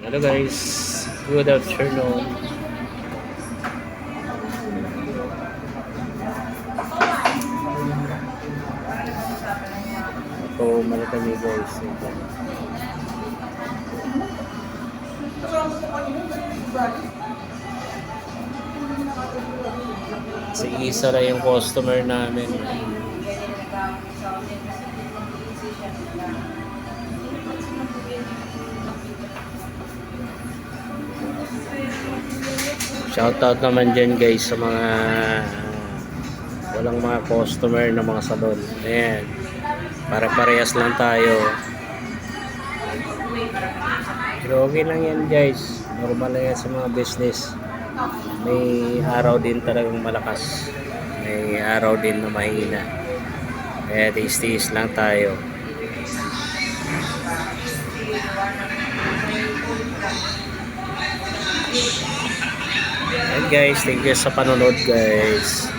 Hello guys, good afternoon. Ito mali kami guys. Ito. Si Isa na yung customer namin. Shoutout naman dyan guys sa mga walang mga customer ng mga salon. Ayan. Para parehas lang tayo. Pero okay lang yan guys. Normal lang yan sa mga business. May araw din talagang malakas. May araw din na mahina. Kaya tiis-tiis lang tayo. And guys, thank you sa panonood guys.